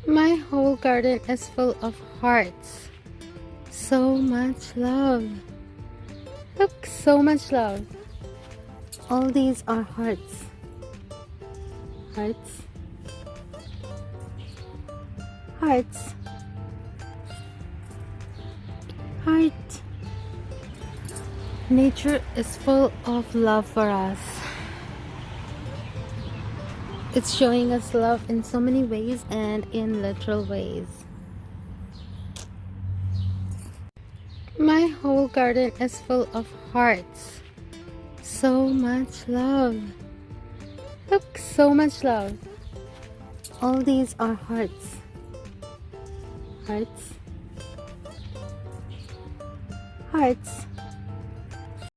My whole garden is full of hearts. So much love. Look, so much love. All these are hearts. Hearts. Hearts. Heart. Nature is full of love for us. It's showing us love in so many ways and in literal ways. My whole garden is full of hearts. So much love. Look, so much love. All these are hearts. Hearts. Hearts.